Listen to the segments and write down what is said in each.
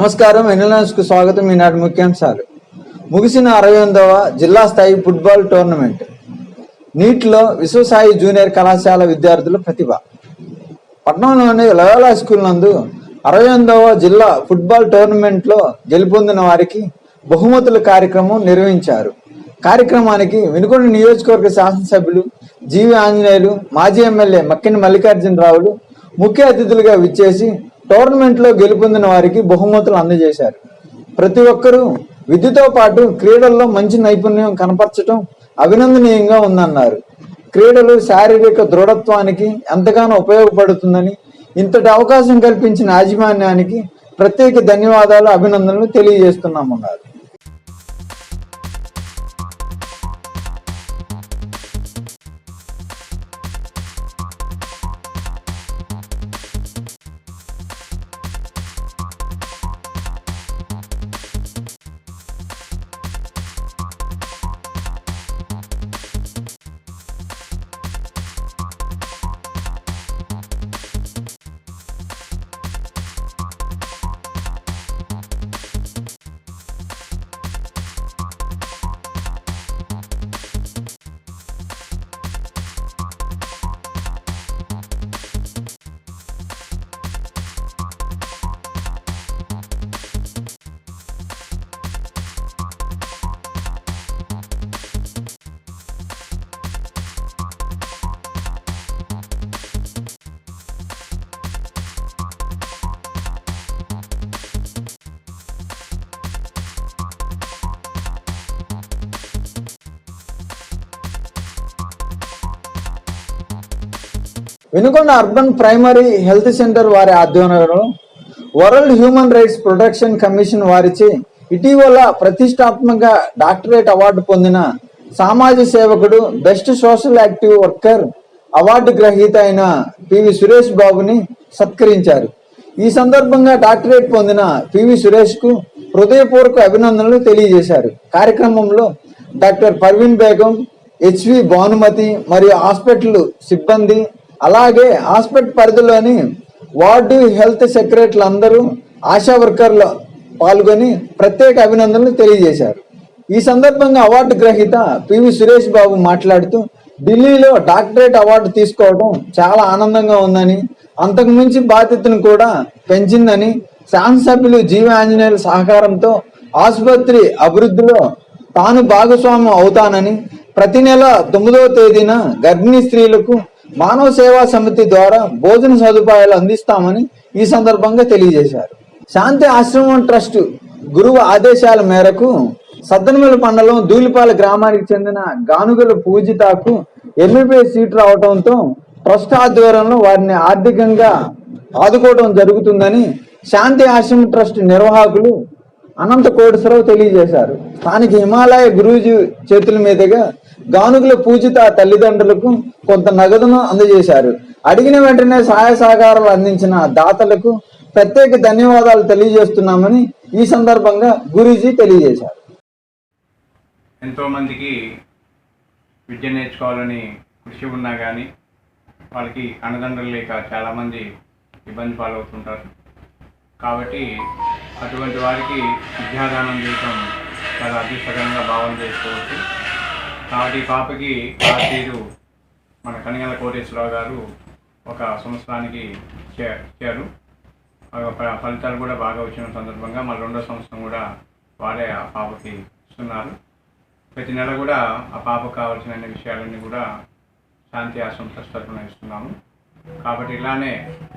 నమస్కారం. ఎన్ఎల్ఎన్స్కు స్వాగతం. ఈనాటి ముఖ్యాంశాలు. ముగిసిన 68వ జిల్లా స్థాయి ఫుట్బాల్ టోర్నమెంట్. నీటిలో విశ్వసాయి జూనియర్ కళాశాల విద్యార్థుల ప్రతిభ. పట్టణంలోని లయోలా స్కూల్ నందు 68వ జిల్లా ఫుట్బాల్ టోర్నమెంట్లో గెలుపొందిన వారికి బహుమతుల కార్యక్రమం నిర్వహించారు. కార్యక్రమానికి వినుకొండ నియోజకవర్గ శాసనసభ్యులు జీవి ఆంజనేయులు, మాజీ ఎమ్మెల్యే మక్కిన మల్లికార్జునరావులు ముఖ్య అతిథులుగా విచ్చేసి టోర్నమెంట్లో గెలుపొందిన వారికి బహుమతులు అందజేశారు. ప్రతి ఒక్కరూ విద్యతో పాటు క్రీడల్లో మంచి నైపుణ్యం కనపరచడం అభినందనీయంగా ఉందన్నారు. క్రీడలు శారీరక దృఢత్వానికి ఎంతగానో ఉపయోగపడుతుందని, ఇంతటి అవకాశం కల్పించిన యాజమాన్యానికి ప్రత్యేక ధన్యవాదాలు, అభినందనలు తెలియజేస్తున్నామన్నారు. Vinukonda urban primary health centre వారి ఆధ్వర్యంలో world human rights protection commission వారిచే ఇటీవల ప్రతిష్టాత్మక డాక్టరేట్ అవార్డు పొందిన సామాజిక సేవకుడు, best social active worker award గ్రహీత అయిన పివి సురేష్ బాబుని సత్కరించారు. ఈ సందర్భంగా డాక్టరేట్ పొందిన పివి సురేష్ కు హృదయపూర్వక అభినందనలు తెలియజేశారు. కార్యక్రమంలో డాక్టర్ పర్వీన్ బేగం, హెచ్వి భానుమతి మరియు హాస్పిటల్ సిబ్బంది, అలాగే హాస్పిటల్ పరిధిలోని వార్డు హెల్త్ సెక్రటరీలు అందరూ, ఆశా వర్కర్లు పాల్గొని ప్రత్యేక అభినందనలు తెలియజేశారు. ఈ సందర్భంగా అవార్డు గ్రహీత పివి సురేష్ బాబు మాట్లాడుతూ, ఢిల్లీలో డాక్టరేట్ అవార్డు తీసుకోవడం చాలా ఆనందంగా ఉందని, అంతకు మించి బాధ్యతను కూడా పెంచిందని, శాసనసభ్యులు జీవి ఆంజనేయుల సహకారంతో ఆసుపత్రి అభివృద్ధిలో తాను భాగస్వామ్యం అవుతానని, ప్రతి నెల 9వ తేదీన గర్భిణీ స్త్రీలకు మానవ సేవా సమితి ద్వారా భోజన సదుపాయాలు అందిస్తామని ఈ సందర్భంగా తెలియజేశారు. శాంతి ఆశ్రమం ట్రస్ట్ గురువు ఆదేశాల మేరకు సద్దనమల్లి మండలం దూలిపాల గ్రామానికి చెందిన గానుగల పూజితకు ఎంబీబీఎస్ సీట్ రావడంతో ట్రస్ట్ ఆధ్వర్యంలో వారిని ఆర్థికంగా ఆదుకోవడం జరుగుతుందని శాంతి ఆశ్రమం ట్రస్ట్ నిర్వాహకులు అనంత కోటేశ్వరరావు తెలియజేశారు. స్థానిక హిమాలయ గురూజీ చేతుల మీదుగా గానుగుల పూజిత తల్లిదండ్రులకు కొంత నగదును అందజేశారు. అడిగిన వెంటనే సహాయ సహకారాలు అందించిన దాతలకు ప్రత్యేక ధన్యవాదాలు తెలియజేస్తున్నామని ఈ సందర్భంగా గురూజీ తెలియజేశారు. ఎంతో మందికి విద్య నేర్చుకోవాలని కృషి ఉన్నా కానీ వాళ్ళకి అన్నదండలు లేక చాలామంది ఇబ్బంది పాలవుతుంటారు. కాబట్టి అటువంటి వారికి విద్యాదానం చేయటం చాలా అదృష్టకరంగా భావన చేసుకోవచ్చు. కాబట్టి ఈ పాపకి ఆర్టీలు మన కనిగల కోటేశ్వరరావు గారు ఒక సంవత్సరానికి ఇచ్చారు. ఫలితాలు కూడా బాగా వచ్చిన సందర్భంగా మళ్ళీ 2వ సంవత్సరం కూడా వారే ఆ పాపకి ఇస్తున్నారు. ప్రతి నెల కూడా ఆ పాపకు కావాల్సిన అన్ని విషయాలన్నీ కూడా శాంతి ఆశ్రమం ట్రస్ట్ తరఫున ఇస్తున్నాము. కాబట్టి ఇలానే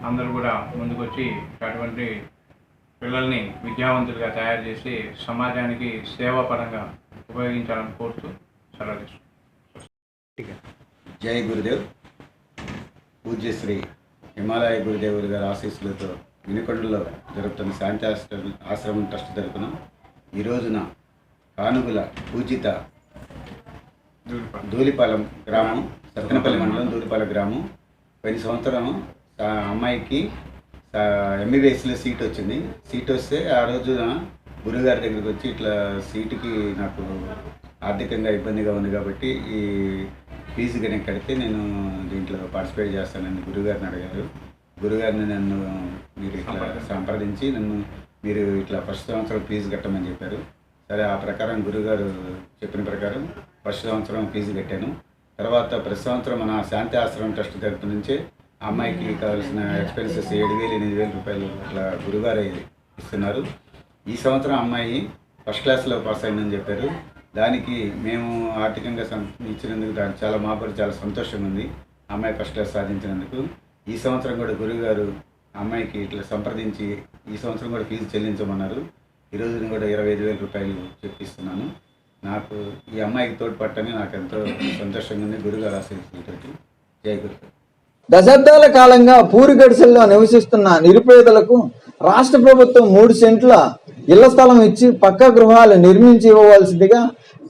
అందరూ కూడా ముందుకొచ్చి అటువంటి పిల్లల్ని విద్యావంతులుగా తయారు చేసి సమాజానికి సేవాపరంగా ఉపయోగించాలని కోరుతూ సెలవు తీసుకుంటాం. జై గురుదేవ్. పూజ్యశ్రీ హిమాలయ గురుదేవులు గారి ఆశీస్సులతో వినుకొండలో జరుగుతున్న శాంతి ఆశ్రమం ట్రస్ట్ తరపున ఈ రోజున కానుగుల పూజిత దూలిపాలెం గ్రామం, సత్తెనపల్లి మండలం దూలిపాలెం గ్రామం, పోయిన సంవత్సరం అమ్మాయికి ఎంబీబీఎస్లో సీట్ వచ్చింది. సీట్ వస్తే ఆ రోజున గురుగారి దగ్గరికి వచ్చి ఇట్లా సీటుకి నాకు ఆర్థికంగా ఇబ్బందిగా ఉంది కాబట్టి ఈ ఫీజు కనుక కడితే నేను దీంట్లో పార్టిసిపేట్ చేస్తానని గురుగారిని అడిగారు. గురుగారిని నన్ను మీరు ఇట్లా సంప్రదించి నన్ను మీరు ఇట్లా ఫస్ట్ సంవత్సరం ఫీజు కట్టమని చెప్పారు. సరే, ఆ ప్రకారం గురుగారు చెప్పిన ప్రకారం ఫస్ట్ సంవత్సరం ఫీజు కట్టాను. తర్వాత ప్రతి సంవత్సరం మన శాంతి ఆశ్రమం ట్రస్ట్ తరపు నుంచి ఆ అమ్మాయికి కావాల్సిన ఎక్స్పెన్సెస్ 7,000 8,000 రూపాయలు అట్లా గురుగారు ఇస్తున్నారు. ఈ సంవత్సరం అమ్మాయి ఫస్ట్ క్లాస్లో పాస్ అయిందని చెప్పారు. దానికి మేము ఆర్థికంగా ఇచ్చినందుకు దానికి మాకు కూడా చాలా సంతోషంగా ఉంది. అమ్మాయి ఫస్ట్ క్లాస్ సాధించినందుకు. ఈ సంవత్సరం కూడా గురువుగారు అమ్మాయికి ఇట్లా సంప్రదించి ఈ సంవత్సరం కూడా ఫీజు చెల్లించమన్నారు. ఈ రోజున కూడా 25,000 రూపాయలు చెప్పిస్తున్నాను. నాకు ఈ అమ్మాయికి తోడ్పట్టని నాకు ఎంతో సంతోషంగా ఉంది. గురుగారు ఆశీర్వదించినట్టు. జై గురు. దశాబ్దాల కాలంగా పూరి గడిసెల్లో నివసిస్తున్న నిరుపేదలకు రాష్ట్ర ప్రభుత్వం 3 సెంట్ల ఇళ్ల స్థలం ఇచ్చి పక్కా గృహాలు నిర్మించి ఇవ్వవలసిందిగా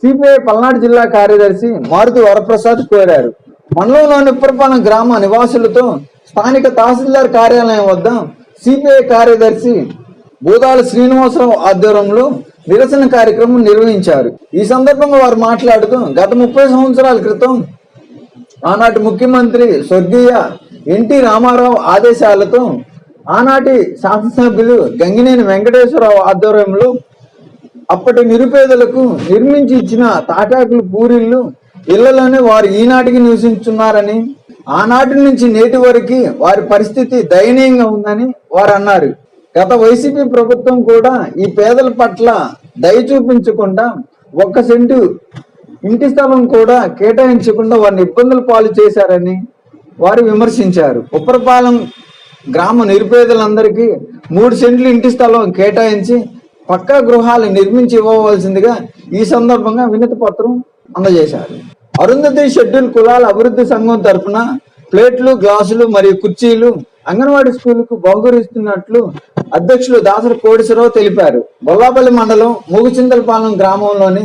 సిపిఐ పల్నాడు జిల్లా కార్యదర్శి మారుతి వరప్రసాద్ కోరారు. మండలంలోని ఉప్పరపాలెం గ్రామ నివాసులతో స్థానిక తహసీల్దార్ కార్యాలయం వద్ద సిపిఐ కార్యదర్శి బూదాల శ్రీనివాసరావు ఆధ్వర్యంలో నిరసన కార్యక్రమం నిర్వహించారు. ఈ సందర్భంగా వారు మాట్లాడుతూ గత 30 సంవత్సరాల క్రితం ఆనాటి ముఖ్యమంత్రి స్వర్గీయ ఎన్టీ రామారావు ఆదేశాలతో ఆనాటి శాసనసభ్యులు గంగినేని వెంకటేశ్వరరావు ఆధ్వర్యంలో అప్పటి నిరుపేదలకు నిర్మించి ఇచ్చిన తాటాకులు పూరిళ్లు ఇళ్లలోనే వారు ఈనాటికి నివసించున్నారని, ఆనాటి నుంచి నేటి వరకు వారి పరిస్థితి దయనీయంగా ఉందని వారు అన్నారు. గత వైసీపీ ప్రభుత్వం కూడా ఈ పేదల పట్ల దయ చూపించకుండా 1 సెంటు ఇంటి స్థలం కూడా కేటాయించకుండా వారిని ఇబ్బందుల పాలు చేశారని వారు విమర్శించారు. ఉప్పరపాలెం గ్రామ నిరుపేదలందరికీ 3 సెంట్లు ఇంటి స్థలం కేటాయించి పక్కా గృహాలు నిర్మించి ఇవ్వవలసిందిగా ఈ సందర్భంగా వినతి పత్రం అందజేశారు. అరుంధతి షెడ్యూల్ కులాల అభివృద్ధి సంఘం తరఫున ప్లేట్లు, గ్లాసులు మరియు కుర్చీలు అంగన్వాడీ స్కూలుకు బహుకరిస్తున్నట్లు అధ్యక్షులు దాసరి కోడిశ్వరరావు తెలిపారు. బొల్లాపల్లి మండలం మూగుచింతలపాలెం గ్రామంలోని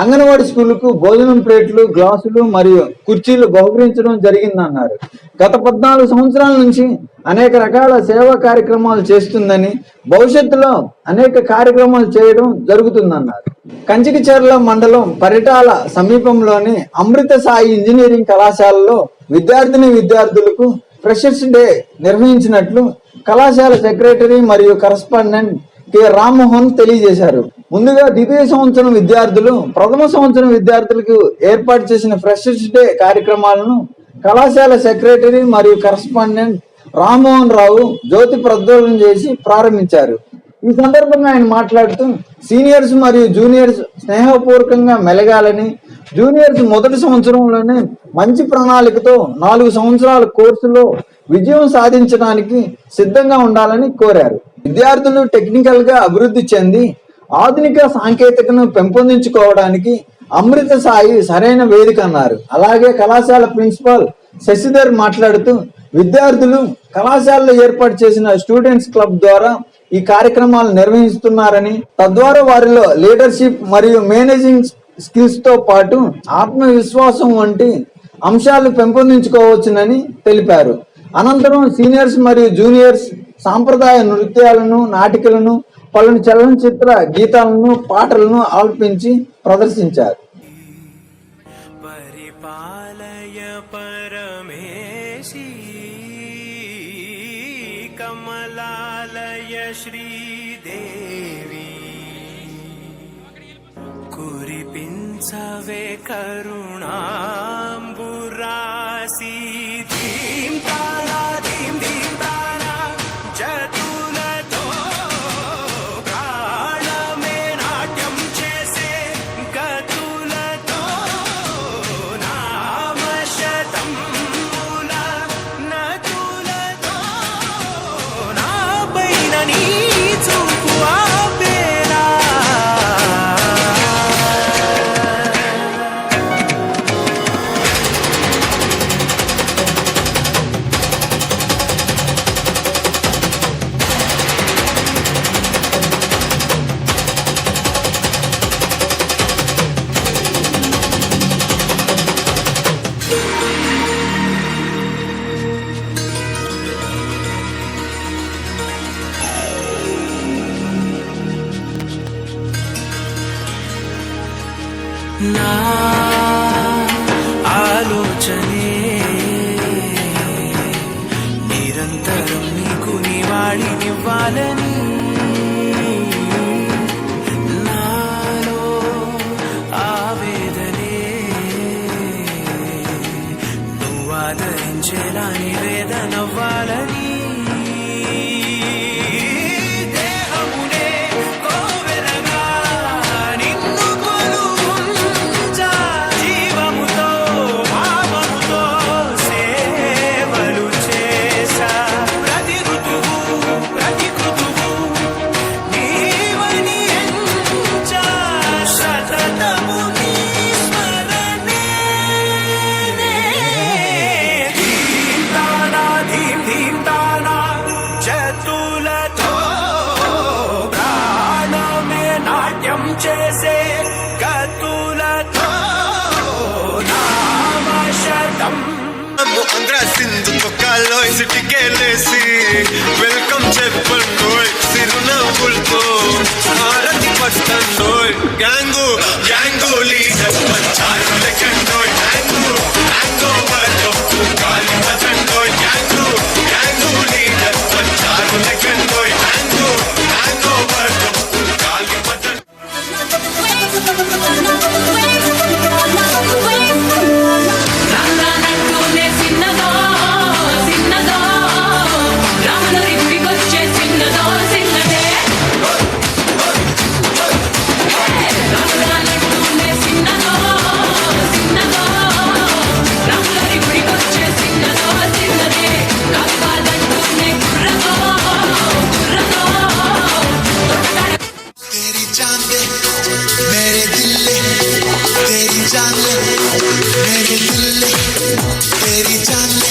అంగన్వాడీ స్కూలుకు భోజనం ప్లేట్లు, గ్లాసులు మరియు కుర్చీలు బహుకరించడం జరిగిందన్నారు. గత 14 సంవత్సరాల నుంచి అనేక రకాల సేవా కార్యక్రమాలు చేస్తుందని, భవిష్యత్తులో అనేక కార్యక్రమాలు చేయడం జరుగుతుందన్నారు. కంచికిచెర్ల మండలం పరిటాల సమీపంలోని అమృత సాయి ఇంజనీరింగ్ కళాశాలలో విద్యార్థులకు ఫ్రెషర్స్ డే నిర్వహించినట్లు కళాశాల సెక్రటరీ మరియు కరస్పాండెంట్ కె రామ్మోహన్ తెలియజేశారు. ముందుగా ద్వితీయ సంవత్సరం విద్యార్థులు, ప్రథమ సంవత్సరం విద్యార్థులకు ఏర్పాటు చేసిన ఫ్రెషర్స్ డే కార్యక్రమాలను కళాశాల సెక్రటరీ మరియు కరస్పాండెంట్ రామ్మోహన్ రావు జ్యోతి ప్రజ్వలన చేసి ప్రారంభించారు. ఈ సందర్భంగా ఆయన మాట్లాడుతూ సీనియర్స్ మరియు జూనియర్స్ స్నేహపూర్వకంగా మెలగాలని, జూనియర్స్ మొదటి సంవత్సరంలోనే మంచి ప్రణాళికతో 4 సంవత్సరాల కోర్సులో విజయం సాధించడానికి సిద్ధంగా ఉండాలని కోరారు. విద్యార్థులు టెక్నికల్ గా అభివృద్ధి చెంది ఆధునిక సాంకేతికను పెంపొందించుకోవడానికి అమృత సాయి సరైన వేదిక అన్నారు. అలాగే కళాశాల ప్రిన్సిపాల్ శశిధర్ మాట్లాడుతూ విద్యార్థులు కళాశాలలో ఏర్పాటు చేసిన స్టూడెంట్స్ క్లబ్ ద్వారా ఈ కార్యక్రమాలు నిర్వహిస్తున్నారని, తద్వారా వారిలో లీడర్షిప్ మరియు మేనేజింగ్ స్కిల్స్ తో పాటు ఆత్మవిశ్వాసం వంటి అంశాలు పెంపొందించుకోవచ్చునని తెలిపారు. అనంతరం సీనియర్స్ మరియు జూనియర్స్ సాంప్రదాయ నృత్యాలను, నాటికలను, పలు చలనచిత్ర గీతాలను, పాటలను ఆలపించి ప్రదర్శించారు. పరిపాలయ పరమేశీ కమలాలయ శ్రీదేవి కురిపించవే కరుణాంబురాసి ధీం తారా ధీం ధీం తారా జతులతో ప్రాణమే నాట్యం చేసే గతులతో నామశతం మూల నతులతో నా పైన నీ చూపు ఆపేలా తరించేలా నివేదనవ్వాలని దేహమునే కోవెలగా నిన్ను కొలువుంచా జీవముతో భావముతో సేవలు చేసా ప్రతి ఋతువు ప్రతి కృతువు నీవని ఎంచా సతతము నీ స్మరణే ధీం తానా ధీం ధీం తానా చతులతో ప్రాణమే నాట్యం చేసే గతులతో నామశతం ఆంధ్ర సింధు తొక్కాలో సిటికేలేసి వెల్కమ్ చెప్పండోయ్ సిరునవ్వులతో హారతి పట్టండోయ్ గ్యాంగు గ్యాంగు లీడర్ పంచారు లెక్కండోయ్ గ్యాంగు గ్యాంగో వర్గం గాలి భజండోయ్ గ్యాంగు గ్యాంగు లీడర్ పంచారు లెక్కండోయ్ గ్యాంగు గ్యాంగో వర్గం గాలి భజండోయ్ రానంటూనే చిన్నదో చిన్నదో రాములు ఇంటికొచ్చే చిన్నదో చిన్నదే రానంటూనే చిన్నదో చిన్నదో రాములు ఇంటికొచ్చే చిన్నదో చిన్నదే కాదంటూనే కుర్రదో కుర్రదో तेरी जान ले मेरे दिल ले तेरी जान ले मेरे दिल ले तेरी जान ले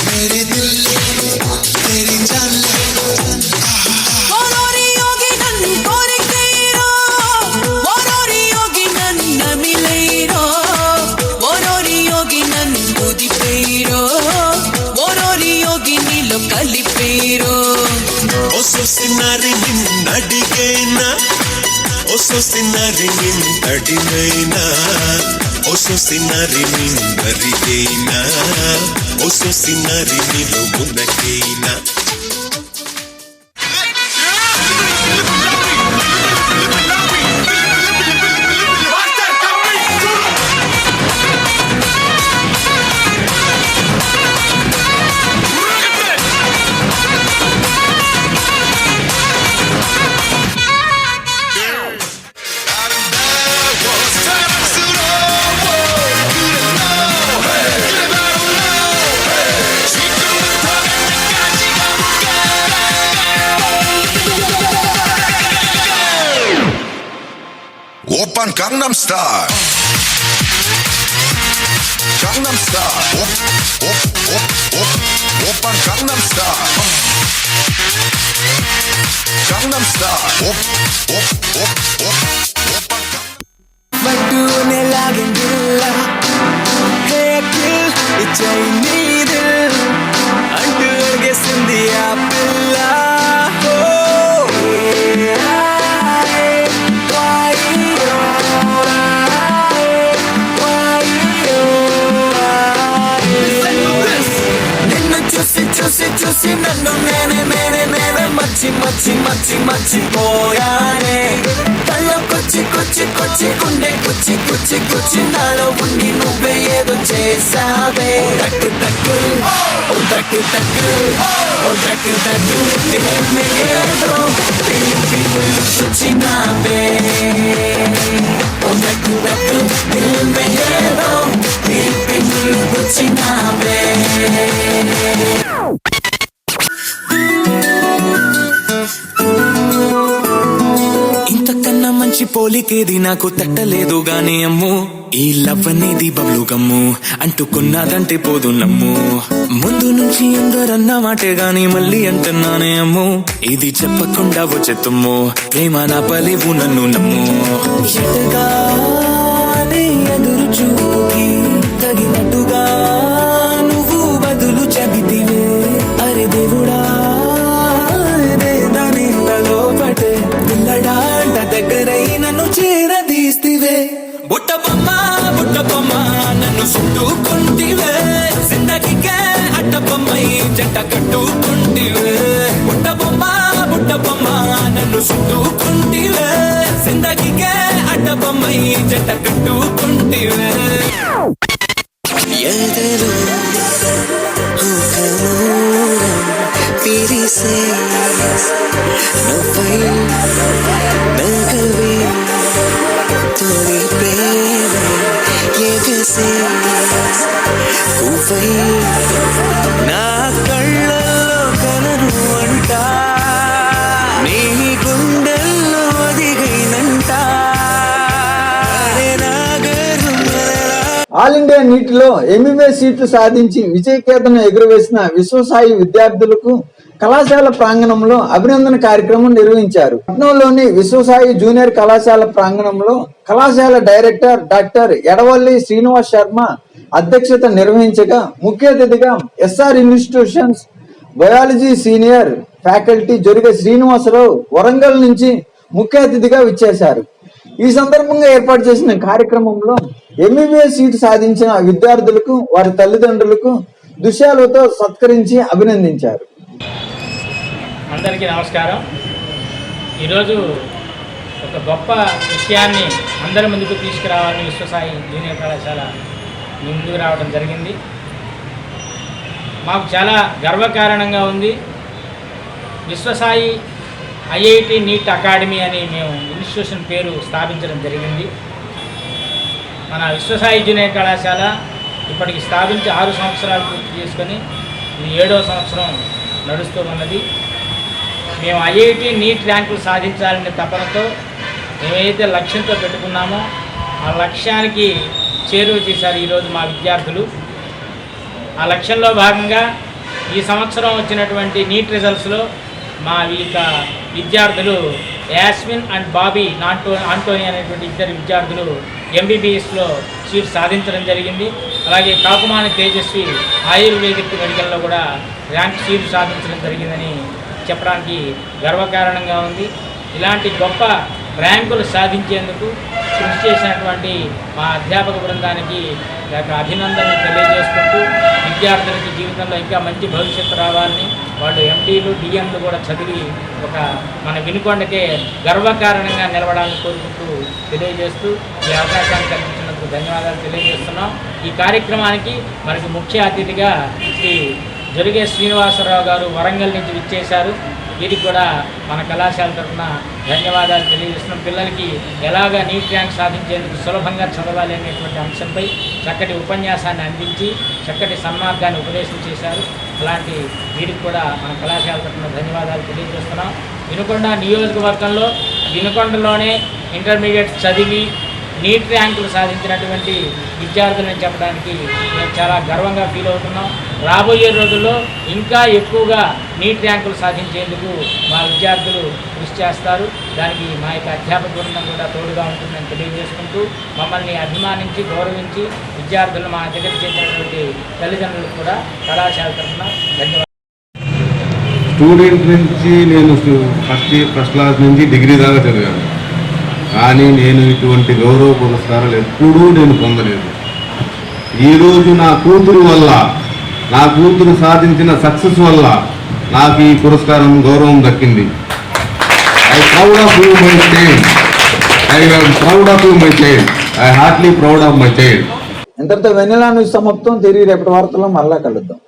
मेरे दिल ले तेरी जान ले ఓరోరి యోగి నన్ను కోరికైరో ఓరోరి యోగి నన్ను నమిలైరో ఓరోరి యోగి నన్ను ఉదిపైరో ఓరోరి యోగి నీలో కలిపైరో ఓసో సినారి నిన్నడిగేనా ఓసో సినారి నిన్నడినైనా ఓసో సినారి నిన్నరిగేనా ఓసో సినారి నిలో మునకేనా 오빤 강남스타일 강남스타일 오빤 강남스타일 강남스타일 పట్టునే లాగిందిల్ల హే కిల్ ఇచ్చై నీదిల్ అంటూ అడిగేసింది ఆ పిల్ల నిన్ను చూసి చూసి చూసి నన్ను నేనే మర్చిపోయానే కళ్ళకొచ్చి కొచ్చి గుండె కుచ్చి నాలో ఉండి నువ్వే ఏదో చేసావే తక్కు ఏదో వచ్చినావే ఏదో వచ్చినావే ఇంతకన్నా మంచి పోలికేది నాకు తట్టలేదు గాని అమ్ము ఈ లవ్ అనేది బబ్లు గమ్ము అంటుకున్నదంటే పోదు నమ్ము ముందు నుంచి అందరన్న మాటే గాని మళ్ళీ అంటున్నానే అమ్ము ఇది చెప్పకుండా వచ్చెత్తుమ్ము ప్రేమ నా పలేవు నన్ను నమ్ము ఎటగానే ఎదురు చూపుకి తగినట్టుగా నువ్వు బదులు చెబితివే అరే దేవుడా దానిలో పటే పిల్లడాంట దగ్గరై నన్ను చేరదీస్తివే బుట్ట బొమ్మ నన్ను చుట్టుకుంటివే జిందగీకే అట్ట బొమ్మై జంట కట్టుకుంటివే బుట్ట బొమ్మ నన్ను చుట్టుకుంటివే జిందగీకే అట్ట బొమ్మై జంట కట్టుకుంటివే ఎదరు మెరిసే పువ్వై నా కళ్ళల్లో కలను అంట నీ గుండెల్లో ఒదిగైనంట ఆల్ ఇండియా నీటిలో ఎంబీబీఎస్ సీట్లు సాధించి విజయకేతనం ఎగురవేసిన విశ్వసాయి విద్యార్థులకు కళాశాల ప్రాంగణంలో అభినందన కార్యక్రమం నిర్వహించారు. పట్నంలోని విశ్వసాయి జూనియర్ కళాశాల ప్రాంగణంలో కళాశాల డైరెక్టర్ డాక్టర్ ఎడవల్లి శ్రీనివాస్ శర్మ అధ్యక్షత నిర్వహించగా ముఖ్య అతిథిగా SR institutions biology senior faculty Joriga Srinivasarao Warangal నుంచి ముఖ్య అతిథిగా విచ్చేశారు. ఈ సందర్భంగా ఏర్పాటు చేసిన కార్యక్రమంలో ఎంబీబీఎస్ సీటు సాధించిన విద్యార్థులకు వారి తల్లిదండ్రులకు దుశ్యాలతో సత్కరించి అభినందించారు. అందరికీ నమస్కారం. ఈరోజు ఒక గొప్ప విషయాన్ని అందరి ముందుకు తీసుకురావాలని విశ్వసాయి జూనియర్ కళాశాల ముందుకు రావడం జరిగింది. మాకు చాలా గర్వకారణంగా ఉంది. విశ్వసాయి ఐఐటి నీట్ అకాడమీ అని మేము ఇన్స్టిట్యూషన్ పేరు స్థాపించడం జరిగింది. మన విశ్వసాయి జూనియర్ కళాశాల ఇప్పటికి స్థాపించి 6 సంవత్సరాలు పూర్తి చేసుకొని ఇది 7వ సంవత్సరం నడుస్తూ ఉన్నది. మేము ఐఐటి నీట్ ర్యాంకులు సాధించాలనే తపనతో మేమైతే లక్ష్యంతో పెట్టుకున్నామో ఆ లక్ష్యానికి చేరువ చేశారు ఈరోజు మా విద్యార్థులు. ఆ లక్ష్యంలో భాగంగా ఈ సంవత్సరం వచ్చినటువంటి నీట్ రిజల్ట్స్లో మా విద్యార్థులు యాస్మిన్ అండ్ బాబీ ఆంటోనీ అనేటువంటి ఇద్దరు విద్యార్థులు ఎంబీబీఎస్లో సీట్ సాధించడం జరిగింది. అలాగే కాకుమాని తేజస్వి ఆయుర్వేదిక్ మెడికల్లో కూడా ర్యాంక్ సీట్ సాధించడం జరిగిందని చెప్పడానికి గర్వకారణంగా ఉంది. ఇలాంటి గొప్ప ర్యాంకులు సాధించేందుకు కృషి చేసినటువంటి మా అధ్యాపక బృందానికి అభినందనలు తెలియజేసుకుంటూ విద్యార్థులకి జీవితంలో ఇంకా మంచి భవిష్యత్తు రావాలని వాళ్ళు ఎండీలు డిఎంలు కూడా చదివి ఒక మన వినుకొండకే గర్వకారణంగా నిలబడాలని కోరుకుంటూ తెలియజేస్తూ ఈ అవకాశాన్ని కల్పించినందుకు ధన్యవాదాలు తెలియజేస్తున్నాం. ఈ కార్యక్రమానికి మనకి ముఖ్య అతిథిగా శ్రీ జొరిగే శ్రీనివాసరావు గారు వరంగల్ నుంచి విచ్చేశారు. వీరికి కూడా మన కళాశాల తరఫున ధన్యవాదాలు తెలియజేస్తున్నాం. పిల్లలకి ఎలాగా నీట్ ర్యాంక్ సాధించేందుకు సులభంగా చదవాలి అనేటువంటి అంశంపై చక్కటి ఉపన్యాసాన్ని అందించి చక్కటి సన్మార్గాన్ని ఉపదేశం చేశారు. అలాంటి వీరికి కూడా మన కళాశాల తరఫున ధన్యవాదాలు తెలియజేస్తున్నాం. వినుకొండ నియోజకవర్గంలో వినుకొండలోనే ఇంటర్మీడియట్ చదివి నీట్ ర్యాంకులు సాధించినటువంటి విద్యార్థులను చెప్పడానికి మేము చాలా గర్వంగా ఫీల్ అవుతున్నాం. రాబోయే రోజుల్లో ఇంకా ఎక్కువగా నీట్ ర్యాంకులు సాధించేందుకు మా విద్యార్థులు కృషి చేస్తారు. దానికి మా యొక్క అధ్యాపక బృందం కూడా తోడుగా ఉంటుందని తెలియజేసుకుంటూ మమ్మల్ని అభిమానించి గౌరవించి విద్యార్థులను మా దగ్గర చేసినటువంటి తల్లిదండ్రులకు కూడా కళాశాల తరఫున ధన్యవాదాలు. స్టూడెంట్ నుంచి నేను ఫస్ట్ క్లాస్ నుంచి డిగ్రీ దాకా చదివాను. కానీ నేను ఇటువంటి గౌరవ పురస్కారాలు ఎప్పుడూ నేను పొందలేదు. ఈరోజు నా కూతురు వల్ల, నా కూతురు సాధించిన సక్సెస్ వల్ల నాకు ఈ పురస్కారం గౌరవం దక్కింది. I proud of you my child. I am proud of you my child. I heartly proud of my child. ఇంతటితో వెన్నెలా న్యూస్ సమాప్తం. తిరిగి రేపటి వార్తల్లో మరలా కలుద్దాం.